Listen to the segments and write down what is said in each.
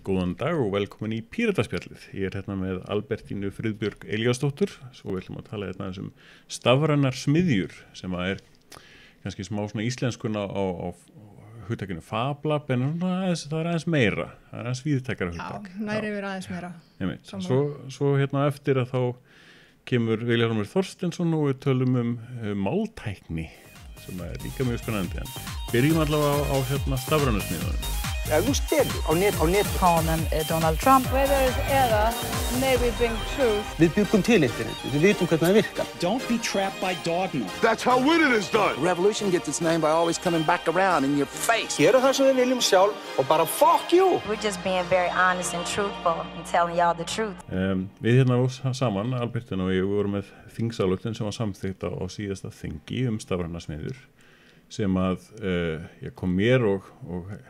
Góðan dag og velkomin í Pírataspjallið. Ég hérna með Albertínu Friðbjörg Elíasdóttur, svo við ætlum að tala hérna um stafrænar smiðjur sem að kannski smá svona íslenskuna á hugtakinu Fab Lab, en það aðeins meira, það aðeins víðtækara hugtak. Já, næri yfir aðeins meira. Svo hérna eftir að þá kemur Vilhjálmur Þorsteinsson og við tölum máltækni sem líka mjög spennandi, en byrjum allavega á hérna stafrænar smiðjunum. Ef þú stelur á net. Honum Donald Trump. Whether eða maybe bring truth. Við byggum til internetið, við vitum hvernig það virkar. Don't be trapped by dogma. That's how winning is done. Revolution gets its name by always coming back around in your face. Gera það sem við viljum sjálf og bara fuck you. We're just being very honest and truthful and telling y'all the truth. Við hérna saman, Albertin og ég, vorum með þingsályktun sem var samþykkt á síðasta þingi stafrænar smiðjur, sem að kom mér og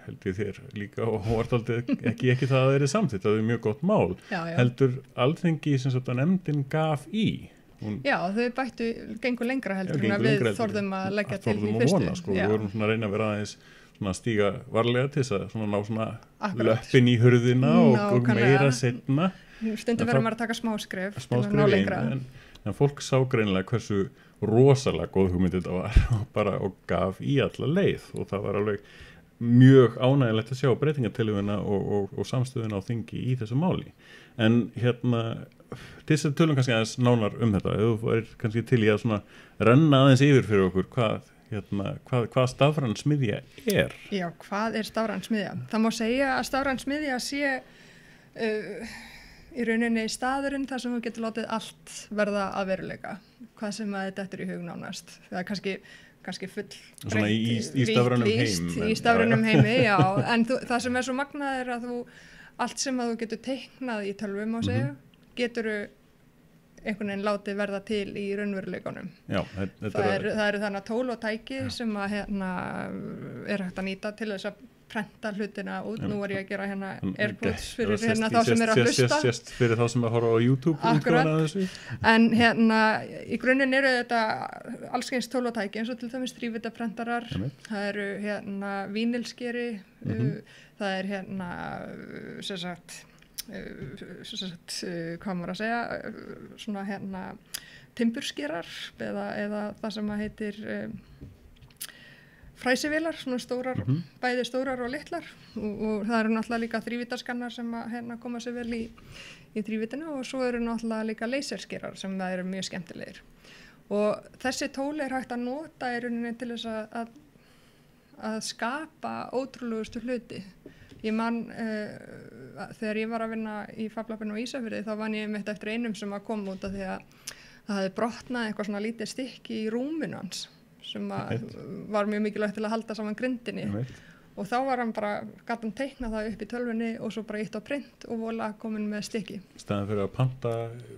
held ég þér líka og vart aldrei ekki það að það samþykkt, það mjög gott mál. Já. Heldur alþingi sem sagt að nefndin gaf í. Já, þau gengur lengra heldur en að við þorðum að leggja til í fyrstu. Vona, sko. Við vorum svona að reyna að vera aðeins svona stíga varlega til þess að svona ná svona löppin í hurðina og meira seinna. Stundum verðum að taka smá skref til að ná lengra. En fólk sá greinilega hversu rosalega góð hugmynd þetta var og gaf í alla leið, og það var alveg mjög ánægilegt að sjá breytingatillöguna og samstöðuna á þingi í þessu máli. En hérna til þess að tölum kannski aðeins nánar þetta, ef þú er kannski til í að svona renna aðeins yfir fyrir okkur hvað stafræn smiðja er. Já, hvað er stafræn smiðja? Það má segja að stafræn smiðja sé í rauninni staðurinn þar sem þú getur látið allt verða að veruleika, hvað sem að þetta í hug nánast. Það er kannski full svona í stafrænum heim. Í stafrænum heimi, já, en það sem er svo magnað er að allt sem að þú getur teiknað í tölvum á segja, getur einhvern veginn látið verða til í raunveruleikunum. Já, það eru þannig tól og tæki sem að er hægt að nýta til þess að prenta hlutina út. Nú ég að gera AirPods fyrir þá sem að hlusta. Sérst fyrir þá sem að horfa á YouTube. Akkurat. En í grunninn eru þetta allskyns tól og tæki, eins og til dæmis þrívíddarprentarar. Það eru vínilskeri, það er hvað maður að segja, svona timburskerar eða það sem að heitir fræsivélar, svona stórar, bæði stórar og litlar, og það eru náttúrulega líka þrívíddarskannar sem að koma sér vel í þrívíddinu, og svo eru náttúrulega líka laserskerar sem það eru mjög skemmtilegir. Og þessi tól er hægt að nota í rauninni til þess að skapa ótrúlegustu hluti. Ég man, þegar ég var að vinna í Fab Labinu á Ísafirði, þá vann ég mitt eftir einum sem að koma út af því að það hafði brotnað eitthvað svona lítið stykki í rúminu hans, sem var mjög mikilvægt til að halda saman grindinni. Og þá var hann gat hann teiknað það upp í tölvunni og svo bara ítt á print og vola komin með stykki. Staðan fyrir að panta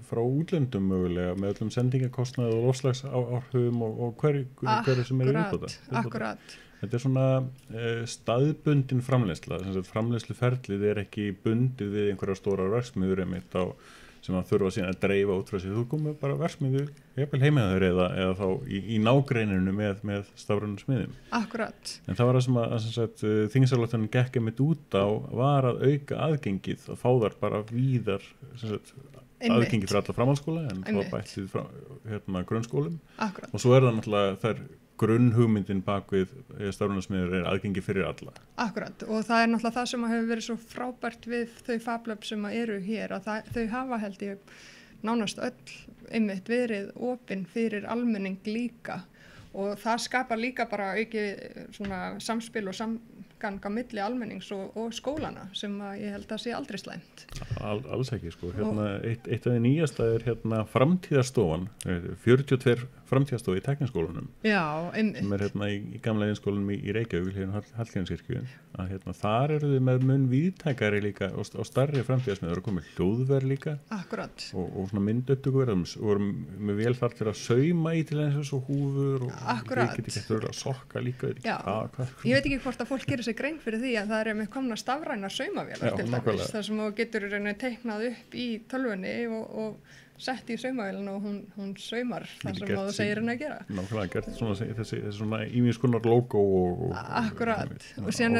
frá útlöndum mögulega með öllum sendingakostnaði og loftslagsáhrifum og hverju sem eru viðbóta. Akkurat. Þetta er svona staðbundin framleiðsla, framleiðsluferlið er ekki bundið við einhverja stóra verksmiðjur einmitt sem að þurfa síðan að dreifa út frá sig. Þú komið bara verksmiðju, jafnvel heimaður eða þá í nágreininu með stafrænum smiðjum. Akkurat. En það var það sem þingsályktunin gekk einmitt út á var að auka aðgengið, að fá þar bara víðar aðgengið fyrir alla framhaldsskóla, en þá bættið frá grunnskólum. Akkurat. Og svo það náttúrulega grunnhugmyndin bak við stafrænar smiðjur aðgengi fyrir alla. Akkurat, og það er náttúrulega það sem hefur verið svo frábært við þau Fab Lab sem eru hér, að þau hafa held ég nánast öll einmitt verið opin fyrir almenning líka, og það skapar líka bara aukið svona samspil og samgang á milli almennings og skólana, sem að ég held að sé aldrei slæmt. Alls ekki, sko. Eitt af því nýjasta er framtíðarstofan, 42 framtíðarstofi í tekniskólanum. Já, einmitt. Sem er í gamla iðnskólanum í Reykjavík, Hallgrímskirkju. Þar eru þið með mun víðtækari líka og starri framtíðarsmiðjur, og komið hljóðver líka. Akkurat. Og svona myndupptökuver, og vorum með vel þar til að sauma í til eins og húfur og Akkurat. Við getum ekki að sokka líka. Ég veit ekki hvort að fólk gerir sig grein fyrir því að það með komna stafrænar saumavélar til dæmis, þar sem þú getur teiknað upp í tölvunni og sett í saumavélina og hún saumar það sem þú segir henni að gera. Nákvæmlega, gert þessi svona ýmiss konar logo og Akkurat. Og síðan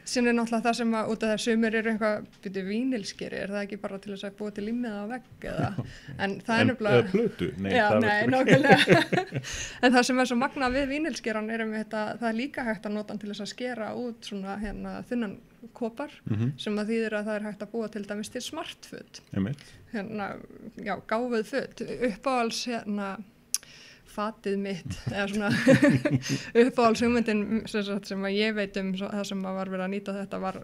Síðan náttúrulega það sem út af það sumir eru eitthvað byrju vínilskeri, það ekki bara til þess að búa til límið á vegg eða, en það nefnilega... Eða plötu? Nei, nákvæmlega. En það sem svo magna við vínilskeran þetta, það líka hægt að nota hann til þess að skera út svona þunnan kopar, sem að þýðir að það hægt að búa til dæmis til smartföt. Gáfuð föt, uppáhalds fatið mitt eða svona uppáhaldshugmyndin sem að ég veit það sem að var verið að nýta þetta var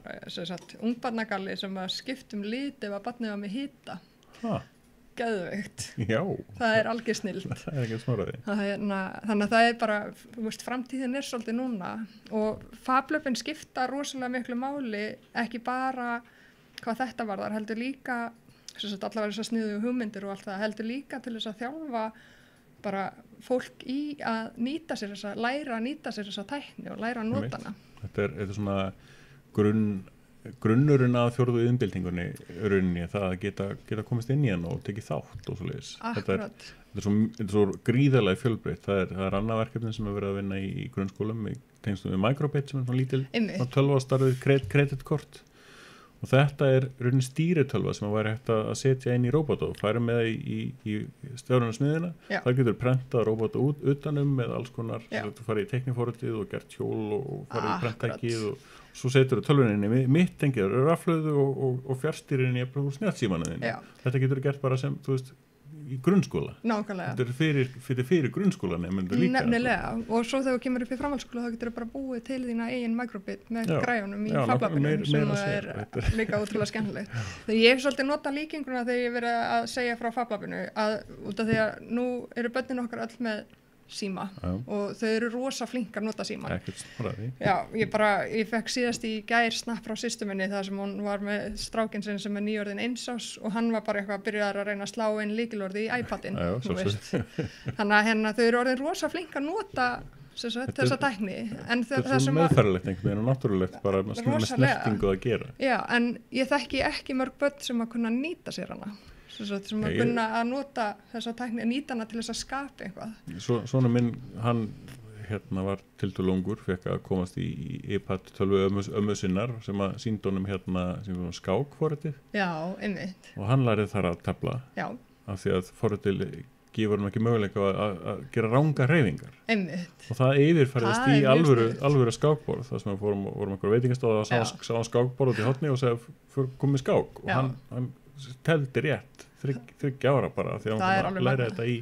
ungbarnagalli sem að skipt lit ef að barnið var með hita geðveikt. Já, það er algjör snill. Það er ekki smáraði. Þannig að það er bara framtíðin er svolítið núna og fablöfin skipta rosalega miklu máli, ekki bara hvað þetta varðar, heldur líka allavega þessar sniðu hugmyndir og allt það, heldur líka til þess að þjálfa bara fólk í að nýta sér læra að nýta sér þessa tækni og læra að nota hana. Þetta er svona grunnurinn að fjórðu iðnbyltingunni rauninni, það að geta komist inn í hann og tekið þátt og svoleiðis. Þetta er svo gríðarlega fjölbreytt. Það er annað verkefni sem er verið að vinna í grunnskólum í tengstum við Microbit sem er svona lítil 12 starfið kreditkort. Og þetta er raunin stýritölva sem að væri hægt að setja inn í róbóta og færa með í stjórnunarsmiðina. Það getur prentað róbóta utanum með alls konar, þú farið í tekniforritið og gert hjól og farið í prenttækið og svo setur þú tölvuninni mitt tengið rafhlöðu og fjárstýrinni í snjallsímanuðinni. Þetta getur gert bara sem, þú veist, í grunnskóla. Nákvæmlega. Þetta er fyrir grunnskóla nefnir líka. Nefnilega. Og svo þegar þú kemur upp í framhaldsskóla þá getur þú bara búið til þína eigin Microbit með græjunum í fablabinum sem er líka ótrúlega skemmtilegt. Þegar ég hef svolítið notað líkinguna þegar ég verið að segja frá fablabinu að út af því að nú eru börnin okkar öll með síma og þau eru rosa flink að nota síman. Ekkert sparaði. Já, ég fekk síðast í gær snapp frá systur minni þar sem hún var með strákinn sinn sem er nýorðinn 1 árs og hann var bara eitthvað byrjaður að reyna að slá inn lykilorði í iPadin, þú veist. Þannig að þau eru orðin rosa flink að nota þessa tækni. Þetta er svo meðferðilegt einhvern veginn og náttúrulegt bara með snertingu að gera. Já, en ég þekki ekki mörg börn sem að kunna nýta sér hana. Sem að kunna að nota þessa tækni, nýta hana til þess að skapa eitthvað. Svona minn, hann var tiltölu ungur, fekk að komast í iPad 12 ömmu sinnar sem að sýndi honum skákforritið. Já, einmitt. Og hann lærið þar að tefla. Já. Af því að forritið gefur hann ekki möguleika að gera ranga hreyfingar. Einmitt. Og það yfirfærðist í alvöru skákborð, þar sem við vorum einhverja veitingastöð og sá hann skákborð út í horni og segja komið skák og hann teldi rétt 3 ára bara því að hann læra þetta í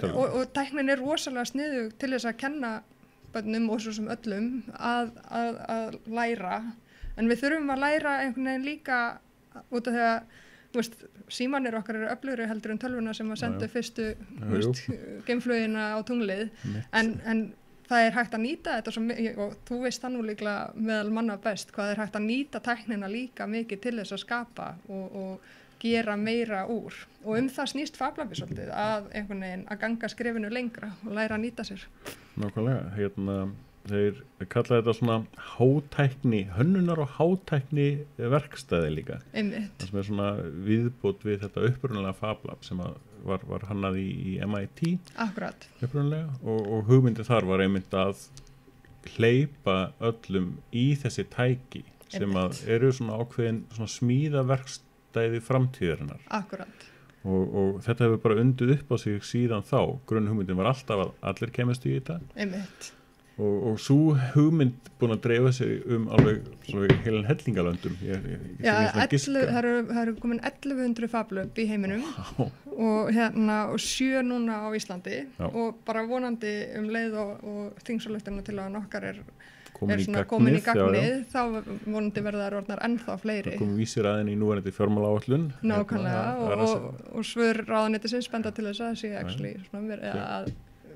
og tæknin er rosalega sniðug til þess að kenna börnum og svo sem öllum að læra en við þurfum að læra einhvern veginn líka út af því að símanir okkar eru öflugri heldur en tölvuna sem að sendu fyrstu geimflugina á tunglið en það er hægt að nýta þetta svo, og þú veist það nú líklega meðal manna best hvað er hægt að nýta tæknina líka mikið til þess að skapa og gera meira úr og það snýst fablabi svolítið að einhvern veginn að ganga skrefinu lengra og læra að nýta sér. Nákvæmlega, þeir kalla þetta svona hátækni, hönnunar og hátækni verkstæði líka. Einmitt. Það sem er svona viðbót við þetta upprunalega fablab sem var hannað í MIT. Akkurat. Upprunalega og hugmyndið þar var einmitt að hleypa öllum í þessi tæki sem að eru svona ákveðin svona smíðaverkstæði framtíðarinnar. Akkurat. Og þetta hefur bara undið upp á sig síðan þá. Grunnhugmyndin var alltaf að allir kemast í þetta. Einmitt. Og svo hugmynd búin að dreifa sig alveg heilan hellingalöndum. Það eru komin 1100 fablöp í heiminum og 7 núna á Íslandi og bara vonandi leið og þingsalöftina til að nokkar er komin í gagnið, þá vonandi verða þær orðnar ennþá fleiri. Það komum vísir aðeins í núverandi fjármálaáætlun. Nákvæmlega og svör ráðuneytisins benda til þess að sé að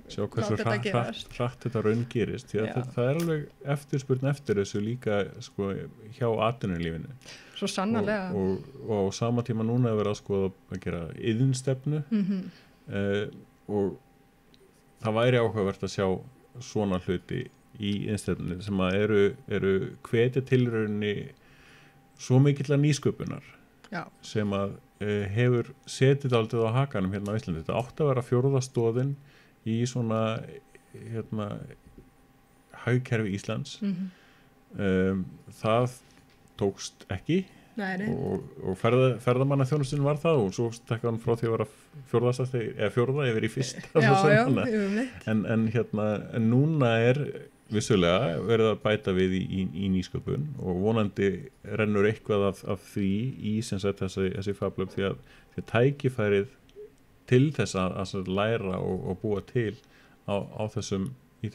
sjá hversu hratt þetta raun gerist því að það er alveg eftirspurn eftir þessu líka hjá atvinnulífinu. Svo sannarlega. Og á sama tíma núna er verið að skoða að gera iðnstefnu og það væri áhugavert að sjá svona hluti í innstefnunni sem að eru hvetja tilrauninni svo mikillar nýsköpunar sem að hefur setið aldrei á hakanum hérna á Íslandi. Þetta átti að vera 4. stoðin í svona hagkerfi Íslands það tókst ekki Nei. og ferðamannaþjónustin var það og svo stekka hann frá því að vera fjórða yfir í fyrsta en núna vissulega verið að bæta við í nýsköpun og vonandi rennur eitthvað af því í sem sagt þessi fablöf því að tækifærið til þess að læra og búa til á þessum í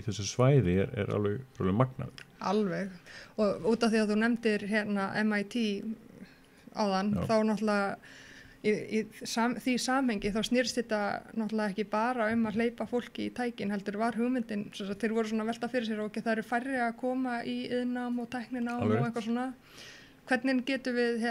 þessu svæði alveg magnaður. Alveg. Og út af því að þú nefndir hérna MIT áðan, þá náttúrulega í því samhengi þá snýrst þetta náttúrulega ekki bara að hleypa fólki í tækin, heldur var hugmyndin, þeir voru svona velta fyrir sér og það eru færri að koma í iðnnám og tækninám og eitthvað svona. Hvernig getum við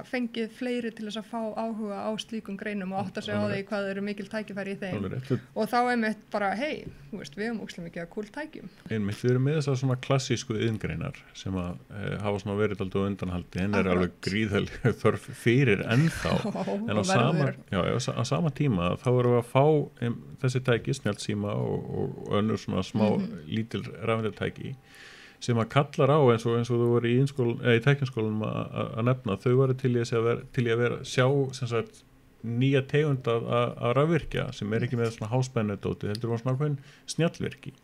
fengið fleiri til þess að fá áhuga á slíkum greinum og átta sig á því hvað eru mikil tækifæri í þeim og þá einmitt bara, hei, við höfum ógeðslega mikið að cool tækjum. Einmitt, við erum með þessar svona klassísku iðngreinar sem að hafa svona verið alltaf á undanhaldi, henn alveg gríðalega þörf fyrir ennþá en á sama tíma þá erum við að fá þessi tæki, snjallsíma og önnur svona smá lítil rafeindatæki sem að kallar á eins og þú voru í tækniskólanum að nefna, þau voru til í að vera sjá sem sagt nýja tegund að rafvirkja sem ekki með svona háspennudóti, heldur var svona ákveðin snjallvirki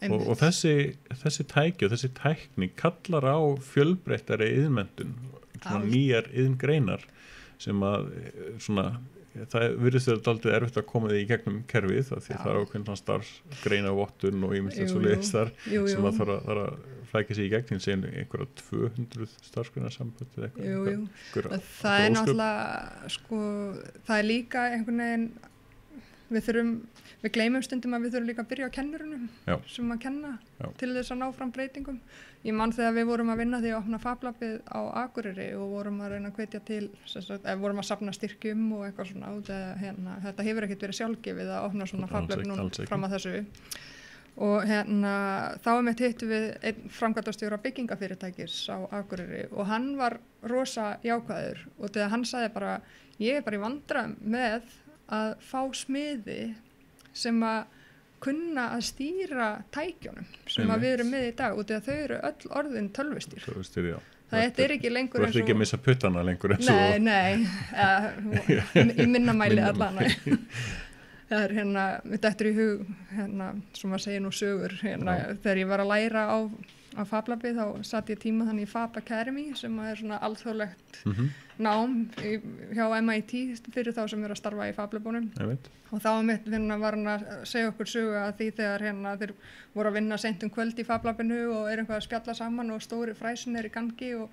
og þessi tæki og þessi tækni kallar á fjölbreyttari iðnmenntun, svona nýjar iðngreinar sem að svona það virðist þetta dálítið erfitt að koma því í gegnum kerfið því það ákveðin starfsgreina vottun og ýmislegt svoleiðis þar sem að þarf að flækja sig í gegn sem einhverja 200 starfsgreina sambönd það náttúrulega það líka einhvern veginn við gleymum stundum að við þurfum líka að byrja á kennurunum sem að kenna til þess að ná fram breytingum. Ég man þegar við vorum að vinna því að opna fablabið á Akureyri og vorum að reyna að hvetja til, vorum að safna styrkjum og eitthvað svona út þetta hefur ekkert verið sjálfgefið að opna svona fablab nú fram að þessu og þá hittum við einn framkvæmdastjóra byggingafyrirtækis á Akureyri og hann var rosa jákvæður og þegar hann sagði bara, ég bara í vandræðum með að fá smiði sem að kunna að stýra tækjunum sem að við erum með í dag út af þau eru öll orðin tölvustýr. Það ekki lengur eins og... Þú ert ekki að missa puttana lengur eins og... Nei, í minna mæli allan. Það mitt eftir í hug, sem að segja nú sögur, þegar ég var að læra á fablabið þá satt ég tíma þannig í Fab Academy sem er svona alþjóðlegt nám hjá MIT fyrir þá sem eru að starfa í fablabunum og þá var hann að segja okkur sögu að því þegar þeir voru að vinna seint kvöld í fablabinu og eitthvað að spjalla saman og stóri fræsin í gangi og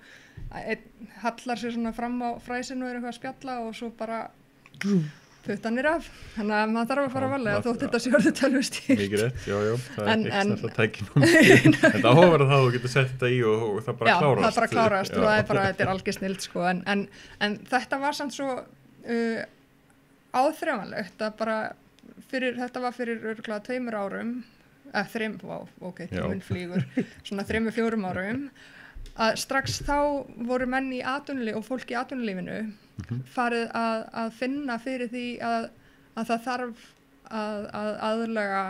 einn hallar sér svona fram á fræsinu og eitthvað að spjalla og svo bara puttanir af, þannig að maður þarf að fara að valega þótt þetta sé orðið tölvustýrt. Mikið rétt, það ekki snart að tækja en það hófar að þú getur sett þetta í og það bara klárast. Já, það bara klárast og þetta er algjör snild en þetta var samt svo áþreifanlegt að bara þetta var fyrir örugglega 2 árum tíminn flýgur svona 3-4 árum að strax þá voru menn í atvinnulífi og fólk í atvinnulífinu farið að finna fyrir því að það þarf að aðlaga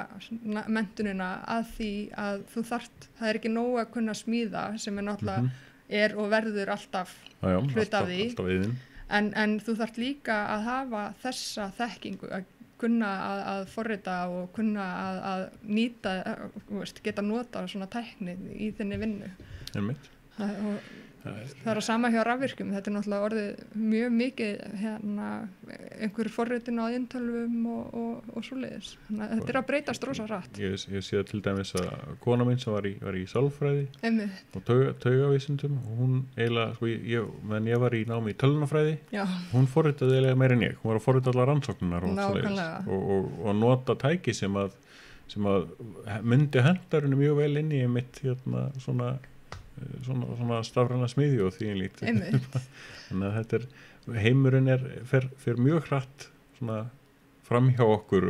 menntunina að því að það er ekki nóg að kunna smíða sem náttúrulega og verður alltaf hlut af því en þú þarft líka að hafa þessa þekkingu að kunna að forrita og kunna að nýta geta nota svona tækni í þinni vinnu. Það er að sama hjá rafvirkjum, þetta er náttúrulega orðið mjög mikið einhverjum forritin á inntölvum og svoleiðis. Þetta er að breytast rosa hratt. Ég sé til dæmis að kona mín sem var í sálfræði og taugavísindum og hún eiginlega, meðan ég var í námi í tölvunarfræði, hún forritaði eiginlega meira en ég. Hún var að forrita allar rannsóknirnar og svoleiðis og nota tæki sem að myndi hendarinu mjög vel inn í mitt svona stafræna smiðju og því lít þannig að þetta heimurinn fer mjög hratt svona fram hjá okkur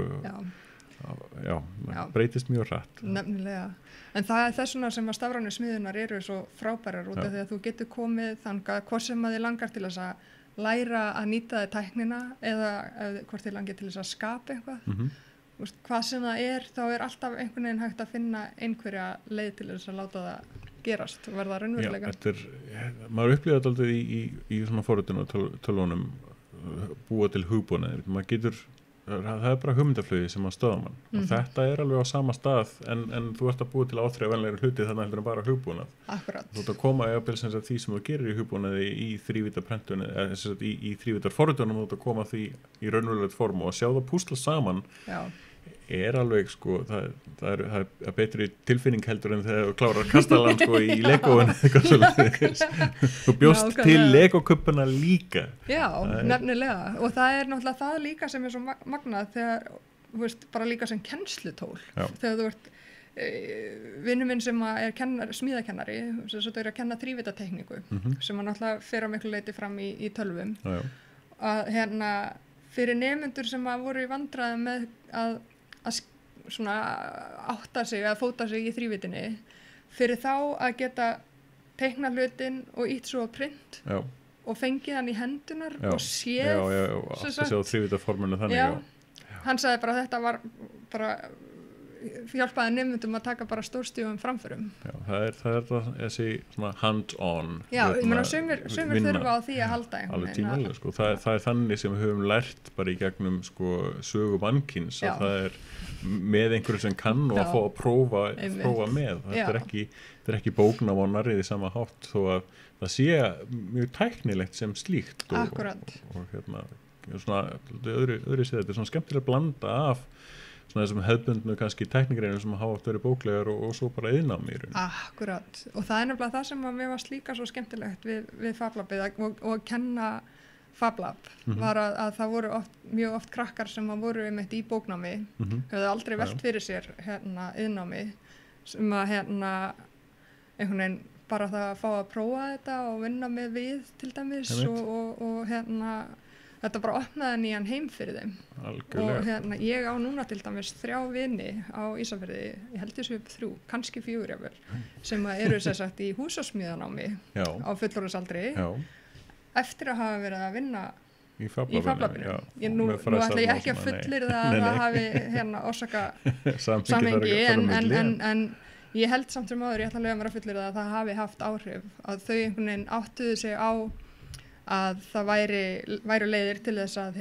breytist mjög hratt nefnilega, en það er þessuna sem að stafrænu smiðunar eru svo frábærar út af því að þú getur komið þangað hvort sem að þið langar til þess að læra að nýta þið tæknina eða hvort þið langir til þess að skapa eitthvað hvað sem það þá er alltaf einhvern veginn hægt að finna einhverja leið til þess að láta það gerast, verða raunveruleika. Maður upplifir þetta aldrei í svona forritun og tölvunum búa til hugbúnaði. Maður getur, það bara hugmyndaflugi sem að stöða mann. Og þetta alveg á sama stað en þú ert að búa til áþreifanlegri hluti þannig heldur en bara hugbúnað. Akkurat. Þú ert að koma sem sagt því sem þú gerir í hugbúnaði í þrívítarprentunni, í þrívítarforritunum, þú ert að koma því í raunverulegt form og að sjá það púsla saman. Já. Alveg sko, það er betri tilfinning heldur en þegar þú klárar kastalan sko í Legóinu eitthvað svolítið. Þú bjóst til Legókuppuna líka. Já, nefnilega. Og það náttúrulega það líka sem svo magnað þegar, þú veist, bara líka sem kennslutól. Já. Þegar þú ert vinur minn sem smíðakennari, sem svo þau að kenna þrívítatekníku, sem náttúrulega fer á miklu leyti fram í tölvum. Já. Að fyrir nemendur sem voru í vandræðum með að svona átta sig að fóta sig í þrívítinni fyrir þá að geta teikna hlutin og ítt svo á print og fengið hann í hendunar og séð sjá þrívítaforminu þannig hann sagði bara að þetta var bara hjálpaði nemendum að taka bara stórstígum framförum. Já, það er þessi svona hand-on. Já, ég meina sumir þurfa á því að halda alveg tímalega, sko. Það er þannig sem við höfum lært bara í gegnum sko sögu mannkins að það er með einhverju sem kann og að fá að prófa með. Þetta er ekki bóknaf á narrið í sama hátt þó að það sé mjög tæknilegt sem slíkt og svona öðru séð þetta er svona skemmtilega blanda af svona þessum hefðbundnu kannski teknigreinum sem hafa oft verið bóklegar og svo bara iðnám í raun. Akkurat, og það er nefnilega það sem að mér varst líka svo skemmtilegt við FabLabið og kenna FabLab var að það voru mjög oft krakkar sem voru einmitt í bóknámi, höfðu aldrei velt fyrir sér iðnámi sem að einhvern veginn bara það að fá að prófa þetta og vinna með við til dæmis og þetta bara opnaði nýjan heim fyrir þeim. Algjörlega. Og ég á núna til dæmis 3 vini á Ísafirði, ég held þessu upp 3, kannski 4 jafnvel, sem eru sem sagt í húsasmíðanámi á fullorðinsaldri eftir að hafa verið að vinna í FabLabinu. Nú ætla ég ekki að fullyrða að það hafi orsaka samhengi en ég held samt sem áður, ég ætla að lega mér að fullyrða að það hafi haft áhrif, að þau einhvern veginn áttuðu sig á að það væru leiðir til þess að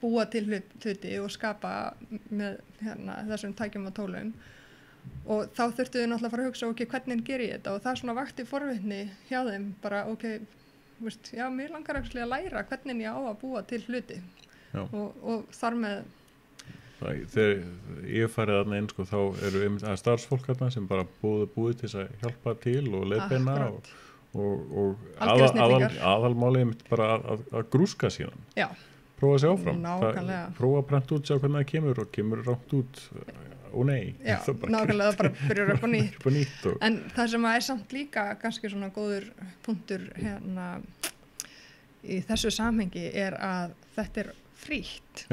búa til hluti og skapa með þessum tækjum og tólum og þá þurftu þau náttúrulega að fara að hugsa hvernig ger ég þetta og það svona vakti forvitni hjá þeim bara mér langar að læra hvernig ég á að búa til hluti og þar með þegar ég farið þarna inn sko, þá eru starfsfólk þarna sem bara búið til þess að hjálpa til og leiðbeina og aðalmálið mitt bara að grúska síðan prófa að sjá áfram prófa að prenta út, sjá hvernig það kemur rátt út og nei nákvæmlega það bara byrjar upp á nýtt en það sem er samt líka kannski svona góður punktur í þessu samhengi er að þetta er frítt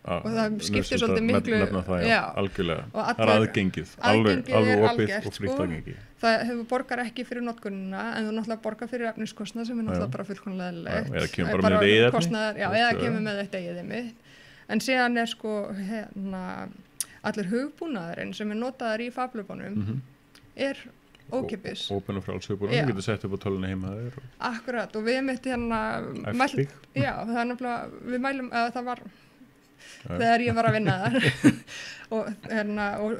og það skiptir svolítið miklu algjörlega, það er aðgengið alveg opið og frítt aðgengi það hefur borgar ekki fyrir notkunina en þú náttúrulega borgar fyrir efniskostnað sem er náttúrulega bara fullkomlega eða kemur bara með eigið eða kemur með eitt eigið en síðan er sko allir hugbúnaðurinn sem er notaður í FabLabunum er ókeypis ópen og frjáls hugbúnaður, þú getur sett upp á tölunni heima þér akkurat og við mitt það er nefnilega við mælum að það var þegar ég var að vinna þar og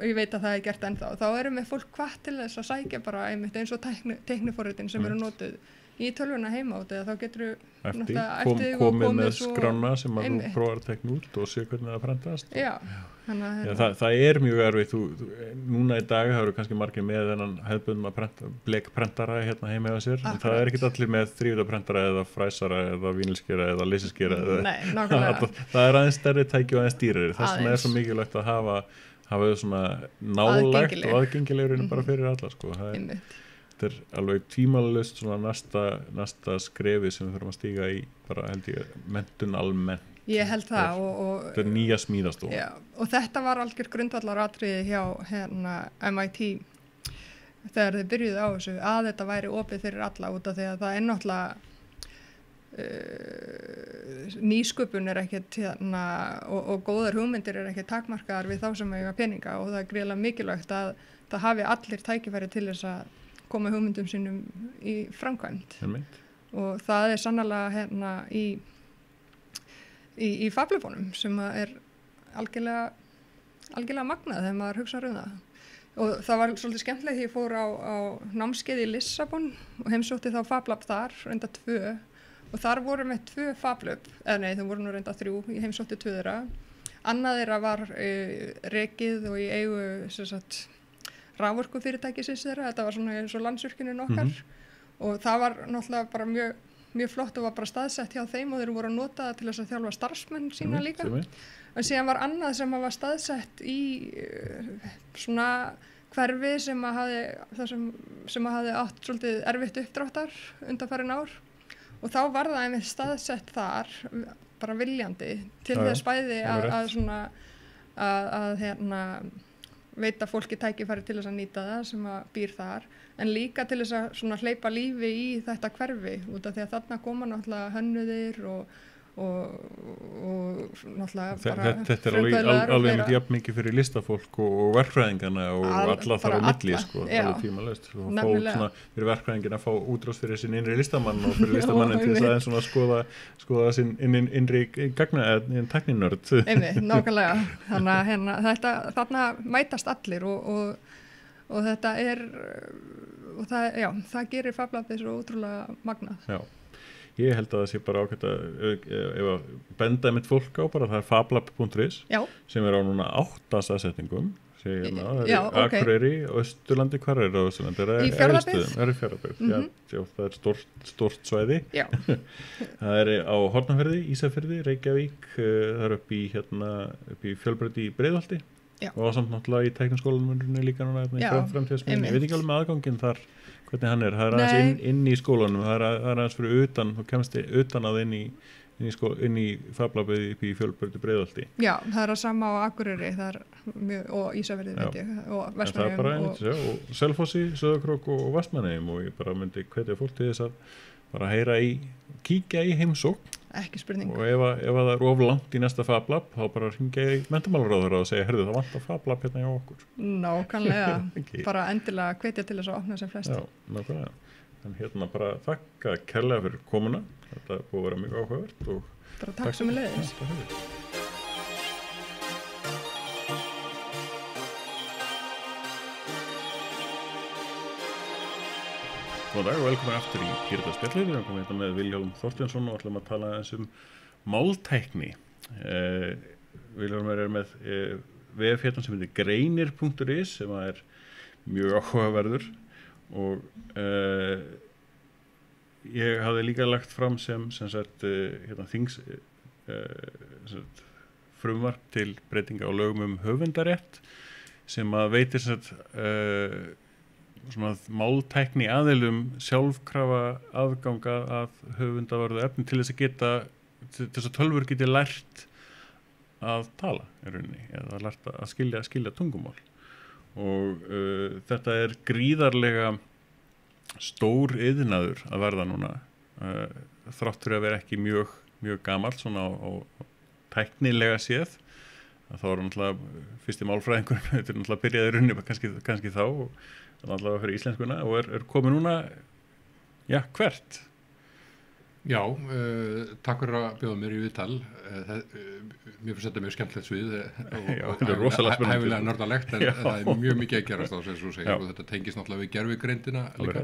ég veit að það er gert ennþá þá erum við fólk hvatt til þess að sækja bara einmitt eins og tekniforritin sem eru notuð í tölvuna heima út eða þá getur þú komið með skrána sem að þú prófar að tekna út og sé hvernig það prentast það er mjög erfitt núna í dag það eru kannski margir með þennan hefðbundna blekprentara heima hjá sér en það er ekki allir með þrívítaprentara eða fræsara eða vínilskera eða leysiskera það er aðeins stærri tæki og aðeins dýrari þess vegna er svo mikilvægt að hafa þau svona nálægt og aðgengilegur bara fyrir alla sko. Þetta er alveg tímalust svona næsta skrefi sem við þurfum að stíga í bara held ég menntun almennt ég held það og þetta er nýja smíðastofa og þetta var algjör grundvallaratriði hjá MIT þegar þau byrjuðu á þessu að þetta væri opið fyrir alla út af því að það er náttúrulega nýsköpun ekkert og góðar hugmyndir ekkert takmarkaðar við þá sem eiga peninga og það gríðarlega mikilvægt að það hafi allir tækifæri til þess að koma hugmyndum sínum í framkvæmd. Og það sannarlega í fablöfunum sem algjörlega magnað þegar maður hugsa það. Og það var svolítið skemmtilegt því ég fór á námskeið í Lissabon og heimsótti þá fablab þar, reynda 2 og þar voru með 2 fablöf, eða nei, þau voru nú reynda 3, ég heimsótti 2 þeirra. Annað þeirra var rekið og í eigu raforkufyrirtækisins þeirra, þetta var svona eins og Landsvirkjunin okkar og það var náttúrulega bara mjög flott og var bara staðsett hjá þeim og þeir voru að nota það til þess að þjálfa starfsmenn sína líka. En síðan var annað sem var staðsett í svona hverfi sem hafði átt svolítið erfitt uppdráttar undanfarin ár og þá var það einmitt staðsett þar bara viljandi til þess bæði að veita fólki tækifæri til þess að nýta það sem að býr þar en líka til þess að svona hleypa lífi í þetta hverfi út af því að þarna koma náttúrulega hönnuðir og náttúrulega bara þetta alveg með jafn mikið fyrir listafólk og verkfræðingana og alla þar á milli alveg tímalaust og fólk svona fyrir verkfræðingina að fá útrás fyrir sin innri listamann og fyrir listamannin til þess aðeins svona skoða sin innri tækninörd einmitt, nákvæmlega þannig að þarna mætast allir og þetta og það gerir fablabið svo ótrúlega magnað. Já. Ég held að það sé bara ákvæmt að benda mitt fólk á bara það fablab.is sem á núna 8 staðsetningum Akureyri, Austurlandi, hvar það á Austurlandi? Í Fjarðabyggð. Það í Fjarðabyggð, það stórt svæði. Það á Hornafirði, Ísafirði, Reykjavík, það upp í Fjölbraut í Breiðholti og samt náttúrulega í Tækniskólanum líka núna framtíðarsmiðjunni. Ég veit ekki alveg með aðganginn þar hvernig hann það aðeins inn í skólanum, það aðeins fyrir utan, þú kemst utan að inn í fablabið upp í Fjölbraut í Breiðholti. Já, það að sama á Akureyri og Ísafirði veit ég og Vestmannaeyjum og Selfossi, Sauðárkrók og Vestmannaeyjum og ég bara myndi hvetja fólk til þess að bara kíkja í heimsókn. Ekki spurning. Og ef það of langt í næsta fablab, þá bara hringja í menntamálaráðherra og segja, heyrðu, það vantar fablab hérna hjá okkur. Nákvæmlega, bara endilega hvetja til þess að opna sem flest. Já, nákvæmlega. En bara þakka kærlega fyrir komuna. Þetta búið að vera mjög áhugavert og bara takk sem leiðis. Góðan dag og velkomin aftur í Pírataspjallið. Við erum komið hérna með Vilhjálm Þorsteinsson og ætlum að tala eins máltækni. Vilhjálm með vef hérna sem heitir greinir.is sem mjög áhugaverður og ég hafði líka lagt fram sem sagt frumvarp til breytinga á lögum höfundarétt sem að veitir svona máltækni aðilum sjálfkrafa aðganga að höfundavarðu efni til þess að geta til þess að tölvur geti lært að tala í rauninni eða lært að skilja tungumál og þetta gríðarlega stór iðnaður að verða núna þrátt fyrir að vera ekki mjög gamall svona á tæknilega séð að þá náttúrulega fyrsti málfræðingur þetta náttúrulega byrjaði í rauninni kannski þá og allavega fyrir íslenskuna og komið núna hvert? Já, takk fyrir að bjóða mér í viðtal mér finnst þetta mjög skemmtilegt svið og hæfilega nördalegt en það mjög mikið að gerast á sem þú segir og þetta tengist náttúrulega við gervigreindina líka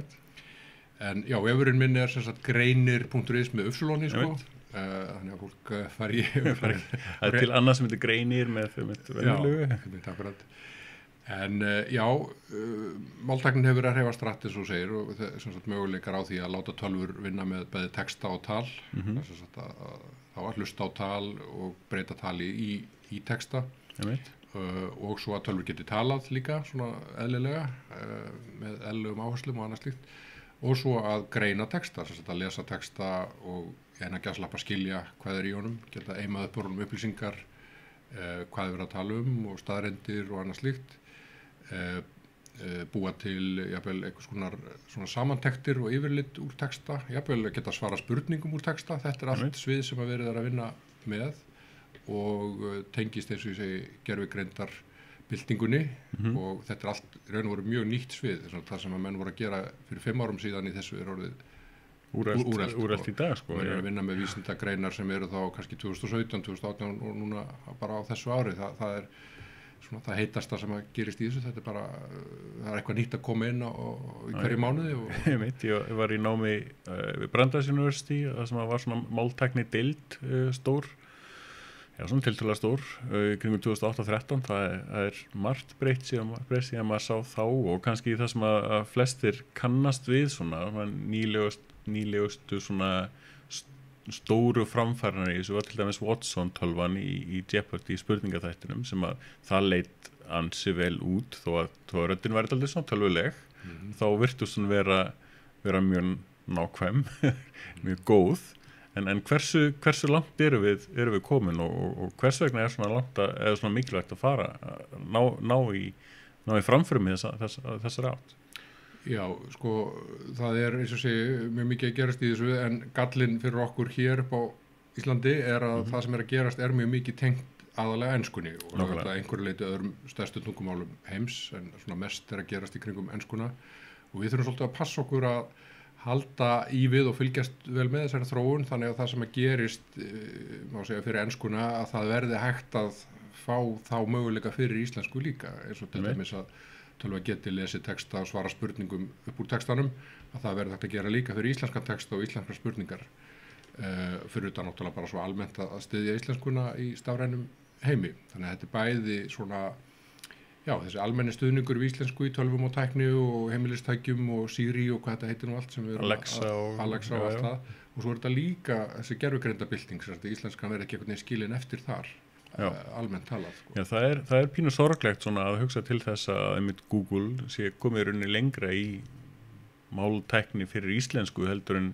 en já, vefurinn minn sem sagt greinir.is með uppsulóni þannig að fólk fari það til annað sem heitir greinir með venjulegu takk fyrir þetta en já, máltæknin hefur að hreyfast rætt eins og segir og möguleikar á því að láta tölvur vinna með bæði texta og tal þá að hlusta á tal og breyta tali í texta og svo að tölvur geti talað líka svona eðlilega með eðlilegum áherslum og annað slíkt og svo að greina texta, að lesa texta og gæslappa skilja hvað í honum, geta eimað upp úr honum upplýsingar hvað verið að tala og staðreyndir og annað slíkt búa til jafnvel einhvers konar svona samantektir og yfirlit úr texta, jafnvel geta svara spurningum úr texta, þetta allt svið sem að verið að vinna með og tengist eins og ég segi gervigreindar byltingunni og þetta allt raun og voru mjög nýtt svið, það sem að menn voru að gera fyrir 5 árum síðan í þessu orðið úrelt í dag sko. Við erum að vinna með vísindagreinar sem eru þá kannski 2017, 2018 og núna bara á þessu ári, það er svona það heitasta sem að gerist í þessu, þetta er bara, það er eitthvað nýtt að koma inn í hverju mánuði. Ég var í námi við Brandeis University, það sem var svona máltækni deild stór, svona tiltölulega stór, kringum 2008-13, það er margt breytt síðan maður sá þá og kannski það sem að flestir kannast við svona nýlegustu svona stóru framfæranar í þessu var til dæmis Watson tölvan í Jeopardy spurningaþættinum sem að það leit ansi vel út þó að röddin væri aldrei svona tölvuleg þá virtust hún vera mjög nákvæm mjög góð en hversu langt erum við komin og hvers vegna er svona langt eða svona mikilvægt að fara ná í framförum í þessar átt. Já, sko, það er eins og sé mjög mikið að gerast í þessu en gallinn fyrir okkur hér upp á Íslandi er að það sem er að gerast er mjög mikið tengt aðalega enskunni og það einhverju leiti öðrum stærstu tungumálum heims en svona mest er að gerast í kringum enskuna og við þurfum svolítið að passa okkur að halda í við og fylgjast vel með þessari þróun þannig að það sem að gerist má segja fyrir enskuna að það verði hægt að fá þá möguleika fyrir íslensku líka eins og til dæmis að tölva geti lesið texta og svara spurningum upp úr textanum að það verður hægt að gera líka fyrir íslenskan texta og íslenskar spurningar fyrir utan náttúrulega bara svo almennt að styðja íslenskuna í stafrænum heimi þannig að þetta er bæði svona þessi almenni stuðningur við íslensku í tölvum og tækni og heimilistækjum og Siri og hvað þetta heitir nú allt sem við Alexa og allt það og svo er þetta líka þessi gervigreindabylting sem íslenskan verður ekki einhvern veginn skilin eftir þar almennt talað sko. Já, það er pínu sorglegt svona að hugsa til þess að einmitt Google sé komið rauninni lengra í máltækni fyrir íslensku heldur en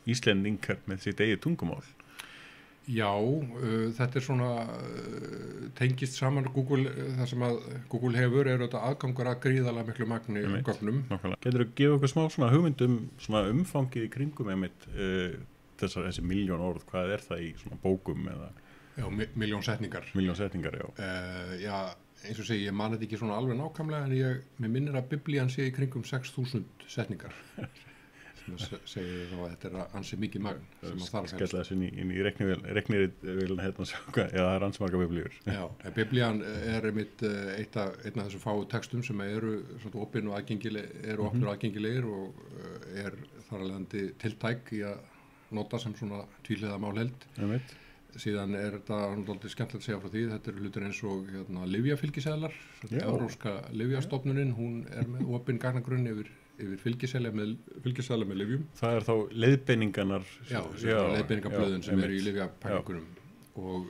Íslendingar með sitt eigið tungumál. Já, þetta er svona tengist saman Google, það sem að Google hefur er þetta aðgangur að gríðarlega miklu magni gögnum. Getur þú gefa okkur smá svona hugmynd svona umfangið í kringum einmitt þessi milljón orð, hvað er það í svona bókum eða Já, milljón setningar, já. Já, eins og segi, ég man þetta ekki svona alveg nákvæmlega en mér minnir að Biblían sé í kringum 6.000 setningar sem segir þá að þetta er ansi mikið magn sem að þarf skella þessu inn í reiknirinn hérna sjá hvað, já það er ansi marga biblíur. Já, Biblían er einmitt einn af þessum fáu textum sem eru svona opin og aðgengilegir og er þar að leiðandi tiltæk í að nota sem svona tvíhliða málheld. Síðan er þetta náttúrulega skemmtilegt að segja frá því, þetta eru hlutir eins og lyfjafylgiseðlar, Evrópska lyfjastofnunin, hún er með opin gagnagrunn yfir fylgiseðla með lyfjum. Það er þá leiðbeiningarnar. Já, leiðbeiningarblöðin sem eru í lyfjapakningunum og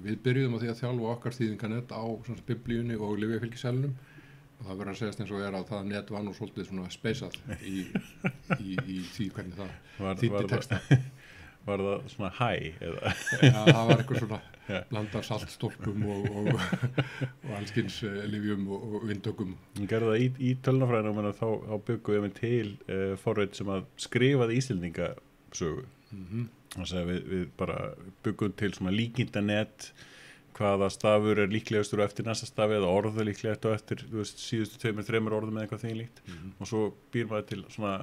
við byrjuðum á því að þjálfa okkar þýðingarnet á biblíunni og lyfjafylgiseðlunum og það verður að segjast eins og að það net var nú svolítið svona speysað í því hvernig það þýddi texta. Var það svona eða? Já, það var eitthvað svona blandar saltstólpum og allskins lyfjum og vindökum. Ég gerði það í tölunafræðinu og þá byggum við til forrit sem að skrifaði Íslendingasögu. Þannig að við bara byggum til svona líkindanet hvaða stafur er líklegastur og eftir næsta stafi eða orð er líklegast og eftir síðustu 2-3 orðum eða eitthvað því líkt. Og svo býr maður til svona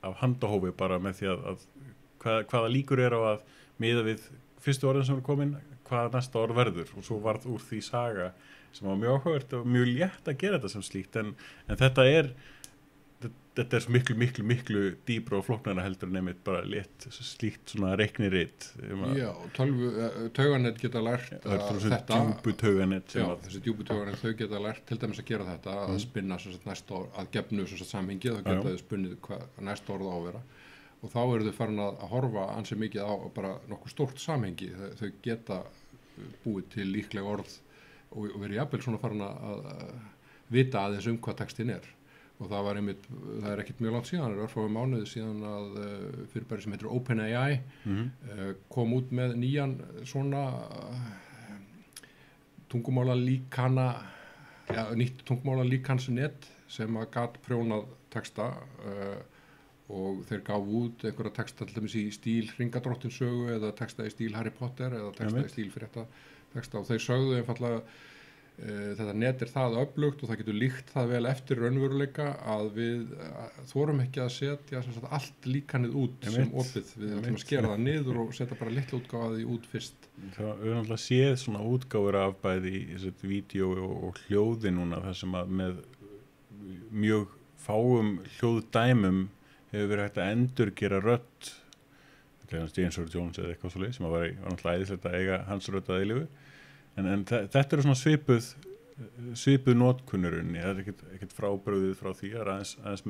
af handahófi bara með því að hvaða líkur er á að miða við fyrstu orðin sem er komin, hvaða næsta orð verður og svo varð úr því saga sem var mjög áhugavert og mjög létt að gera þetta sem slíkt en þetta er svo miklu dýpra og flóknara heldur en einmitt bara létt slíkt svona reiknirit. Já, tauganet geta lært þetta. Djúpu tauganet. Já, þessi djúpu tauganet þau geta lært til dæmis að gera þetta að spinna næsta orð, að gefnu samhengi þá geta þau spunnið hvað næsta orð á að vera. Og þá eru þau farin að horfa ansi mikið á bara nokkuð stórt samhengi. Þau geta búið til líklega orð og verið jafnvel svona farin að vita aðeins hvað textin er. Og það er ekkert mjög langt síðan, það er örfáum mánuði síðan að fyrirbæri sem heitir OpenAI kom út með nýjan svona tungumála líkana nýtt tungmála líkansnet sem að gat prjónað texta og þeir gáfu út einhverja texta til dæmis í stíl Hringadróttinssögu eða texta í stíl Harry Potter eða texta í stíl fréttatexta og þeir sögðu einfallega þetta net það öflugt og það getur líkt það vel eftir raunveruleika að við þorum ekki að setja allt líkanið út sem opið, við ætlum að skera það niður og setja bara litla útgáfa því út fyrst. Það er náttúrulega séð svona útgáfur af bæði í þessu vídeo og hljóði núna þar sem að með mjög fáum hljóðdæmum hefur verið hægt að endurgera rödd James Earl Jones eða eitthvað svoleiðis sem var náttúrulega æðislegt að eiga hans rödd að eilífu en þetta eru svona svipuð notkunnurunni, það er ekkert frábröðið frá því, það er aðeins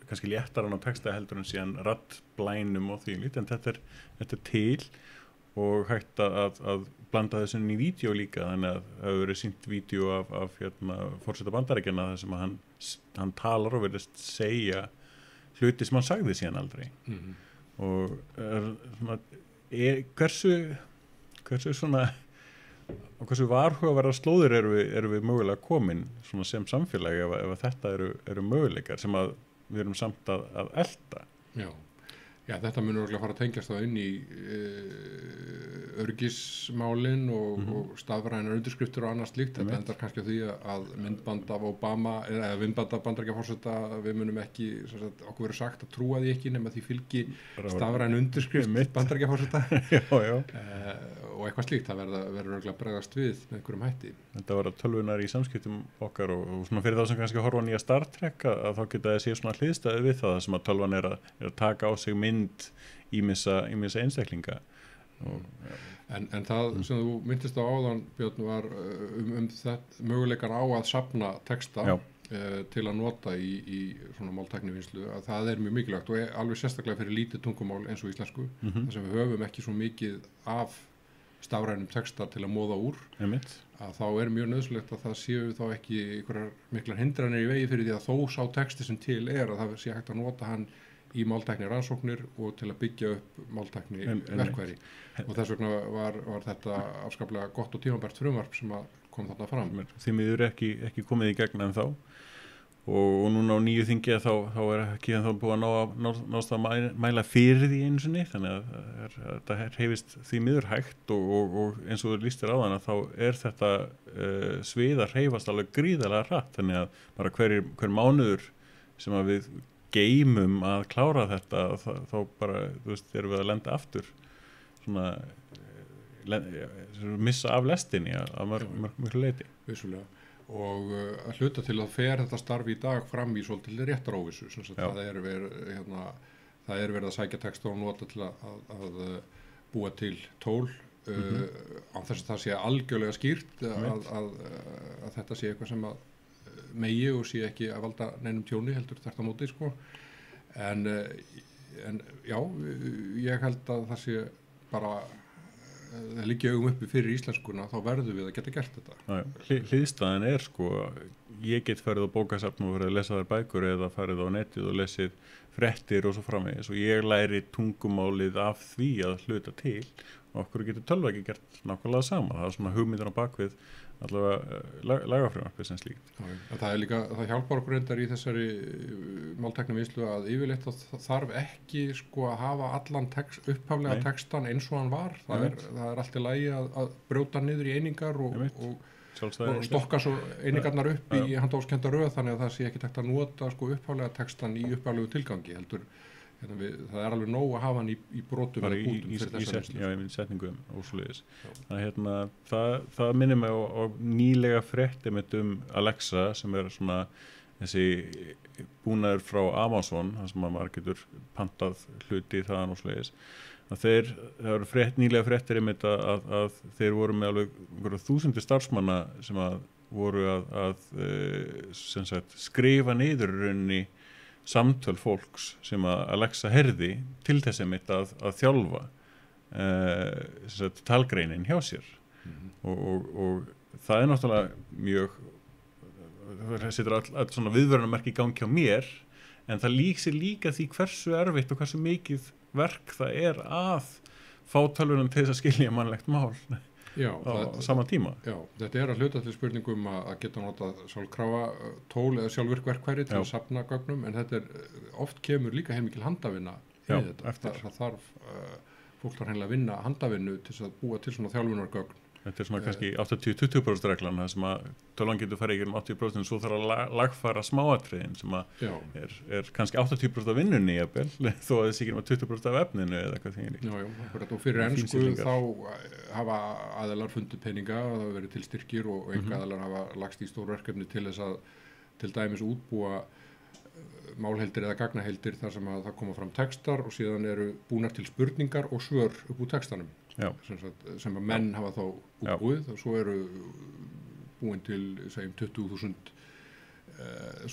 kannski léttar á texta heldur en síðan raddblænum og því lít, en þetta er til og hægt að blanda þessu inn í vídeo líka, þannig að það hefur verið sýnt vídeo af forseta Bandaríkjanna þar sem að hann talar og verðist segja hluti sem hann sagði síðan aldrei og hversu svona og hversu varhugaverðar slóðir eru við mögulega komin svona sem samfélagi ef þetta eru möguleikar sem að við erum samt að elta. Já, þetta munur örugglega fara að tengjast þá inn í öryggismálin og stafrænar undirskriftir og annars slíkt. Þetta endar kannski á því að myndband af Obama eða myndband af Bandaríkjaforseta við munum ekki, okkur verður sagt að trúa því ekki nema því fylgi stafræn undirskrift Bandaríkjaforseta og eitthvað slíkt, það verður örugglega bregðast við með einhverjum hætti. Þetta var að tölvunar í samskiptum okkar og svona fyrir þá sem kannski horfa nýja Star Trek að þá geta það sé svona hliðstæði við það sem að tölvan er að taka á sig mynd ímissa einstaklinga. En það sem þú myndist á áðan, Björn, var þetta möguleikar á að safna texta til að nota í svona máltæknivinnslu, að það er mjög mikilvægt og alveg sérstaklega fyrir lítið tungumál eins og íslensku, þar sem við höfum ekki svo mikið af stafrænum texta til að móða úr, að þá er mjög nöðsulegt að það séu þá ekki einhverjar miklar hindranir í vegi fyrir því að þó sá texti sem til að það sé hægt að nota hann í máltækni rannsóknir og til að byggja upp máltækni verkværi og þess vegna var þetta afskaplega gott og tímabært frumvarp sem að kom þarna fram. Því miður ekki komið í gegn en þá og núna á nýju þingi þá er ekki þá búið að nást að mæla fyrir því einu sinni, þannig að þetta hefist því miður hægt og eins og þú lýstir á þann að þá er þetta svið að hreyfast alveg gríðarlega hratt, þannig að bara hver mánuður sem að við geymum að klára þetta þá bara, þú veist, erum við að lenda aftur svona missa af lestinni að mörg leiti. Vissulega. Og að hluta til að fer þetta starf í dag fram í svolítið réttaróvissu, það er verið að sækja texta og nota til að búa til tól á þess að það sé algjörlega skýrt að þetta sé eitthvað sem að megi og sé ekki að valda neinum tjóni heldur þvert á móti sko. En já, ég held að það sé bara það liggja augum uppi fyrir íslenskuna, þá verðum við að geta gert þetta. Hliðstæðan er sko, ég get farið á bókasafn og farið að lesa þær bækur eða farið á netið og lesið fréttir og svo framvegis og ég læri tungumálið af því að hluta til og okkur getur tölva ekki gert nákvæmlega sama. Það er svona hugmyndan á bakvið allavega lagafrumvarpið sem slíkt. Það er líka, það hjálpar okkur reyndar í þessari máltæknivinnslu að yfirleitt það þarf ekki sko að hafa allan upphaflega textan eins og hann var. Það er allt í lagi að brjóta niður í einingar og stokka svo einingarnar upp í handófskenda röð þannig að það sé ekki takt að nota sko upphaflega textan í upphaflegu tilgangi heldur. Það er alveg nóg að hafa hann í brotum bara í setningum og svoleiðis. Það minnir mig á nýlega frétt Alexa sem er svona þessi búnaður frá Amazon þar sem maður getur pantað hluti þaðan og svoleiðis. Það eru nýlega fréttir að þeir voru með alveg 1000 starfsmanna sem að voru að sem sagt, skrifa niður rauninni samtöl fólks sem að Alexa herði til þess að þjálfa talgreinin hjá sér og það er náttúrulega mjög það setur all svona viðvörunarmerki í gangi hjá mér en það lýsir líka því hversu erfitt og hversu mikið verk það er að fá tölvunum til þess að skilja mannlegt mál. Já, á sama tíma. Já, þetta að hluta til spurningum að geta notað sjálfkrafa tól eða sjálfvirk verkfæri til að safna gögnum, en þetta oft kemur líka heimikil handavinna í þetta. Það þarf fólk þarf hreinlega að vinna handavinnu til að búa til svona þjálfunargögn. Þetta svona kannski 80-20% reglan, það sem að tölvan getur farið í 80%, svo þarf að lagfæra smáatriðin sem að er kannski 80% af vinnunni jafnvel, þó að það sé ekki um 20% af efninu eða eitthvað þingir. Já, akkurat, og fyrir ensku þá hafa aðilar fundið peninga, það hafa verið til styrkir og einkaaðilar hafa lagst í stór verkefni til þess að til dæmis útbúa málheildir eða gagnaheildir þar sem að það koma fram textar og síðan eru búnar til spurningar og svör upp úr textanum. Sem að menn hafa þá útbúið og svo eru búin til segjum 20.000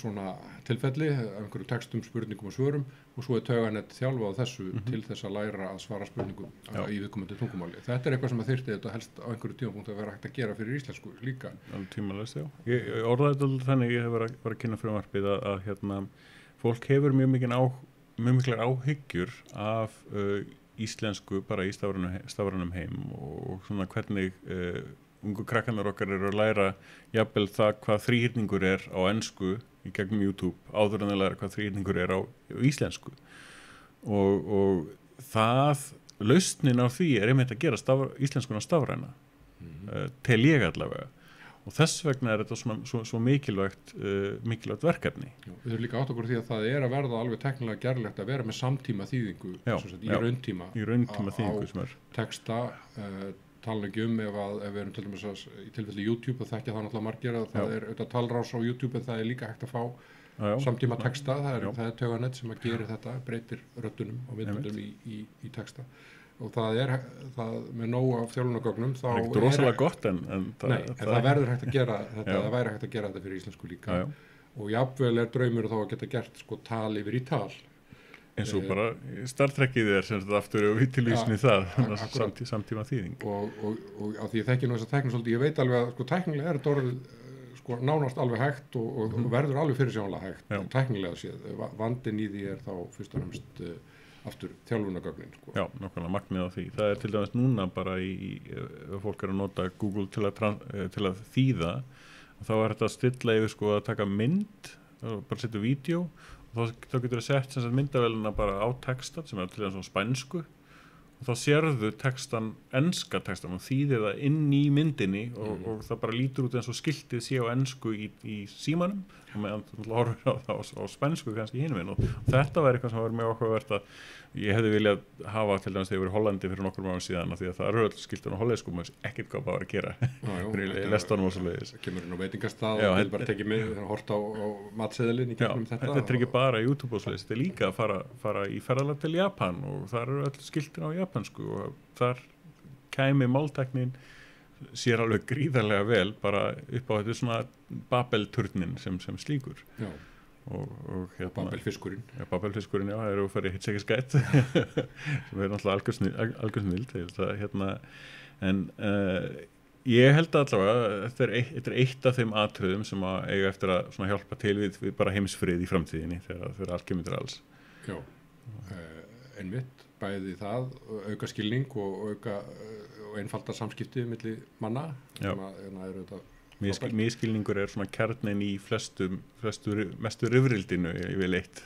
svona tilfelli af einhverju textum, spurningum og svörum og svo tauganett þjálfa á þessu til þess að læra að svara spurningum í viðkomandi tungumáli. Þetta eitthvað sem að þyrfti þetta helst á einhverju tímapunkti að vera hægt að gera fyrir íslensku líka. Alveg tímalist, já. Ég orðaði þetta þannig, ég hef verið að kynna frumvarpið að fólk hefur mjög miklar áhyggjur af íslensku bara í stafrænum heim og svona hvernig ungu krakkarnir okkar eru að læra jafnvel það hvað þríhyrningur á ensku í gegnum YouTube áður en að læra hvað þríhyrningur á íslensku og það lausnin á því einmitt að gera íslenskuna stafræna tel ég allavega og þess vegna þetta svo mikilvægt verkefni. Við þurfum líka átt okkur því að það að verða alveg teknilega gerlegt að vera með samtíma þýðingu í rauntíma þýðingu sem texta, tala ekki ef við erum til dæmis í tilfelli YouTube og þekkja það náttúrulega margir að það auðvitað talrás á YouTube en það líka hægt að fá samtíma texta, það er tauganett sem að gera þetta, breytir röddunum og myndundum í texta. Og það með nóg af þjálfunargögnum þá er ekkert rosalega gott en það verður hægt að gera þetta, það væri hægt að gera þetta fyrir íslensku líka og jafnvel draumur þá að geta gert tal yfir í tal eins og bara Star Trekið sem þetta aftur og vittilvísni það samtíma þýðing og á því ég þekki nú þess að tækna svolítið, ég veit alveg að tæknilega þetta orðið nánast alveg hægt og verður alveg fyrirsjáanlega hægt tæknilega séð, vandinn í því þá fyrst og fremst aftur þjálfunargögnin. Já, nákvæmlega magnið á því. Það til dæmis núna bara ef fólk að nota Google til að þýða, þá þetta að stilla yfir að taka mynd, bara setja vídeo og þá getur það sett myndavélina bara á texta sem til dæmis á spænsku og þá sérðu enska textan og þýðir það inn í myndinni og það bara lítur út eins og skiltið sé á ensku í símanum og meðan þú horfir á spænsku kannski hinum og þetta var eitthvað sem var mjög áhugavert að ég hefði viljað hafa til dæmis þegar ég var í Hollandi fyrir nokkrum árum síðan því að það eru öll skiltun á hollenskum og ekkert hvað bara að gera í lestunum og svo leiðis. Það kemur inn á veitingastað og hefði bara tekið með og hort á matseðilinn í gegnum þetta. Þetta er ekki bara YouTube og svo leiðis, þetta er líka að fara í ferðalag til Japan og þar eru öll skiltun á japansku og þar kæmi máltæknin sér alveg gríðarlega vel bara upp á þetta svona Babel-turnin sem slíkur. Já. Og Babelfiskurinn. Já, Babelfiskurinn, já, það eru að fara í Hitchhiker's sem er náttúrulega algjörnsnild en ég held allavega þetta er eitt af þeim atriðum sem að eiga eftir að hjálpa til við bara heimsfrið í framtíðinni þegar allt kemur til alls. Já, einmitt, bæði það, auka skilning og einfalda samskipti milli manna sem að eru þetta Mískilningur er svona kjarnin í mestu rifrildinu yfir eitt.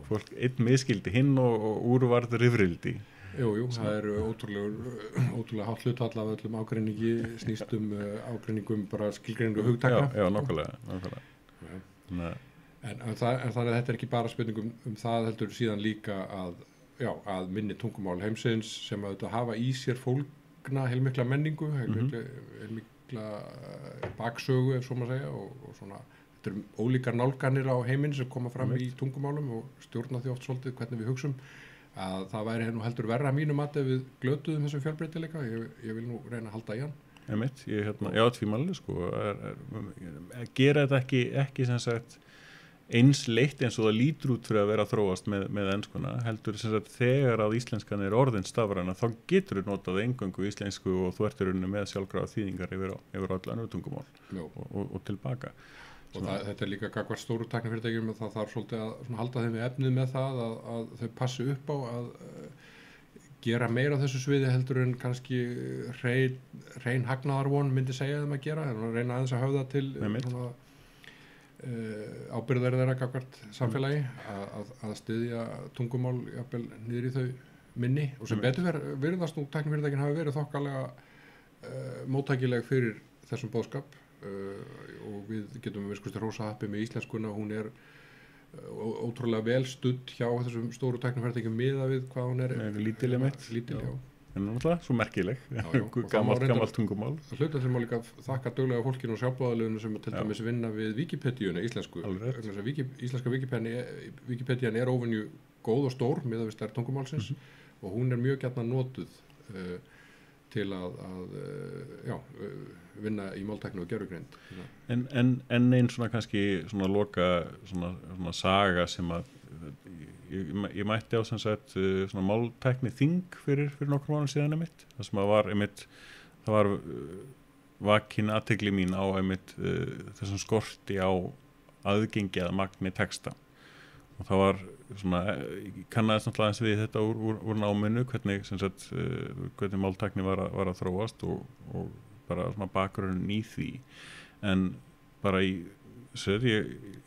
Fólk einn miskildi hinn og úrvarð rifrildi. Jú, það er ótrúlega hátt hlutfall af öllum ágreiningi, snýst ágreiningum bara skilgreiningu hugtaka. Já, nákvæmlega. En þannig að þetta er ekki bara spurningum það heldur síðan líka að minni tungumál heimsins sem að þetta hafa í sér fólgna heilmikla menningu, heilmikla baksögu ef svo maður segja og svona, þetta eru ólíkar nálganir á heiminn sem koma fram í tungumálum og stjórna því oft svolítið hvernig við hugsum að það væri nú heldur verra mínu mati ef við glötuðum þessum fjölbreytileika, ég vil nú reyna að halda í hann. Já, tvímæli gera þetta ekki sem sagt eins leitt eins og það lítur út fyrir að vera að þróast með enskuna, heldur sem sagt þegar að íslenskan er orðin stafræna þá getur þú notað eingöngu íslensku og þú ert í rauninni með sjálfkrafa þýðingar yfir öll önnur tungumál og tilbaka. Og þetta er líka gagnvart stóru tæknifyrirtækjum og það þarf svolítið að halda þeim við efnið með það að þau passi upp á að gera meira á þessu sviði heldur en kannski hrein hagnaðarvon myndi segja þeim að gera, reyna aðeins að höfða til ábyrgðar þeirra gagnvart samfélagi að styðja tungumál jafnvel niður í þau minni og sem betur virðast nú tæknifyrirtækin hafi verið þokkalega móttækileg fyrir þessum boðskap og við getum viskusti hrósa happi með íslenskuna, hún ótrúlega vel studd hjá þessum stóru tæknifyrirtækjum miðað við hvað hún lítil, já. En náttúrulega svo merkileg, gamalt tungumál. Hluta þegar má líka þakka duglega fólkinu og sjálfboðaliðinu sem til dæmis vinna við Wikipedíuna íslensku. Íslenska Wikipedían óvenju góð og stór miðað við stærð tungumálsins og hún mjög gjarnan notuð til að vinna í máltækni og gervigreind. En einn svona kannski svona loka svona saga sem að ég mætti á sem sagt svona máltækni þing fyrir nokkrum mánuðum síðan einmitt. Það sem það var vakin athygli mín á einmitt þessum skorti á aðgengi að magni texta. Og það var svona, ég kannaðist náttúrulega eins við þetta úr náminu, hvernig máltækni var að þróast og bara svona bakgrunnin í því. En bara ég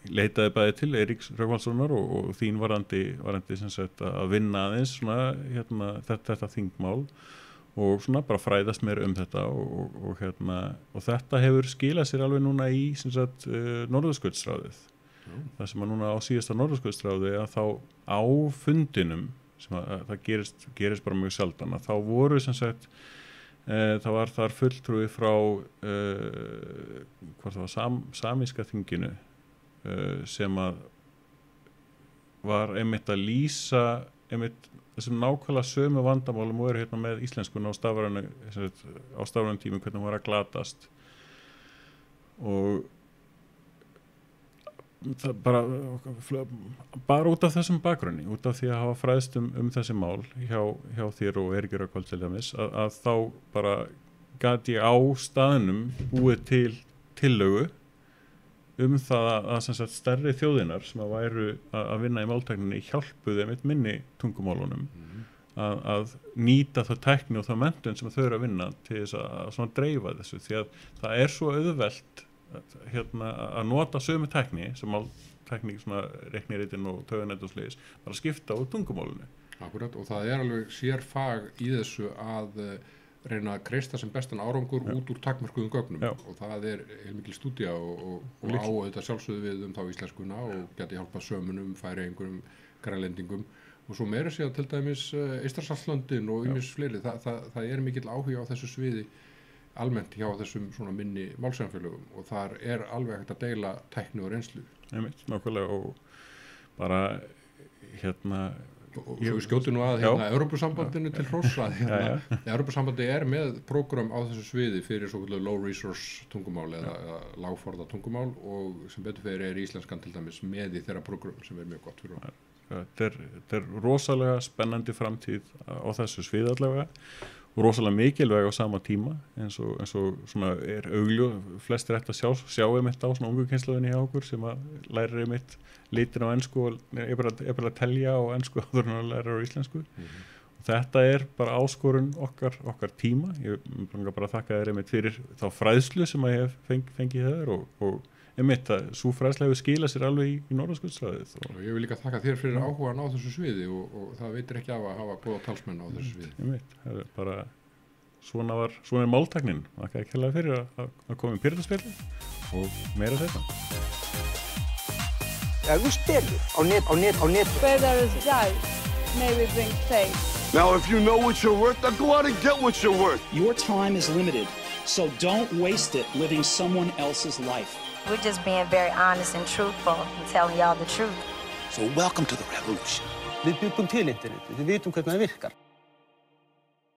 leitaði bæði til Eiríks Rögnvaldssonar og þín varandi sem sagt að vinna aðeins svona þetta þingmál og svona bara fræðast meira þetta og þetta hefur skilað sér alveg núna í sem sagt Norðurskautsráðið. Það sem að núna á síðasta Norðurskautsráði að þá á fundinum sem að það gerist bara mjög sjaldan að þá voru sem sagt það var þar fulltrúi frá hvort það var samíska þinginu sem að var einmitt að lýsa einmitt þessum nákvæmlega sömu vandamálum og eru með íslenskuna á stafrænum tímum hvernig hún var að glatast og það bara út af þessum bakgrunni, út af því að hafa fræðst þessi mál hjá þér og Eiríki Rögnvalds til dæmis, að þá bara gat ég á staðnum búið til tillögu það að sem sagt stærri þjóðinar sem að væru að vinna í máltækninni hjálpuðu einmitt minni tungumálunum að nýta það tækni og það menntun sem þau eru að vinna til þess að svona dreifa þessu, því að það svo auðvelt að nota sömu tækni sem máltækni svona reikniritinn og tauganet og sliðis bara skipta á tungumálinu. Akkurat, og það alveg sérfag í þessu að reyna að kreista sem bestan árangur út úr takmörkuðum gögnum og það heilmikil stúdía og á þetta sjálfsögðu við þá íslenskuna og geti hjálpað sömunum, Færeyingum, grænlendingum og svo meira sér til dæmis Eystrasaltslöndin og ýmis fleiri, það mikill áhuga á þessu sviði almennt hjá þessum svona minni málsamfélögum og þar alveg hægt að deila tækni og reynslu. Nákvæmlega og bara og svo við skjótum nú að Evrópusambandinu til hróssa Evrópusambandi með prógram á þessu sviði fyrir svokallu low resource tungumál eða lágforða tungumál og sem betur fyrir íslenskan til dæmis með í þeirra prógram sem mjög gott fyrir okkur. Þetta rosalega spennandi framtíð á þessu sviði allavega og rosalega mikilvæg á sama tíma eins og svona flestir ætti að sjá einmitt á svona ungu kynslóðinni hjá okkur sem að lærir einmitt litin á ensku og bara að telja á ensku áður en að læra á íslensku og þetta bara áskorun okkar tíma. Ég bara að þakka þér einmitt fyrir þá fræðslu sem að ég hef fengið þér og einmitt að svo fræðsla hefur skilað sér alveg í Norðurskautsráðið. Ég vil líka þakka þér fyrir áhugan á þessu sviði og það veitir ekki af að hafa góða talsmenn á þessu sviði. Einmitt, bara svona máltæknin. Þakka ekki hérlega fyrir að koma í Pírataspjallið og meira þetta. Þú stelur á net. Where there is doubt, maybe bring faith. Now, if you know what you're worth, then go out and get what you're worth. Your time is limited, so don't waste it living someone else's life. We're just being very honest and truthful and telling y'all the truth. So welcome to the revolution. Við bjuggum til internetið, við vitum hvernig það virkar.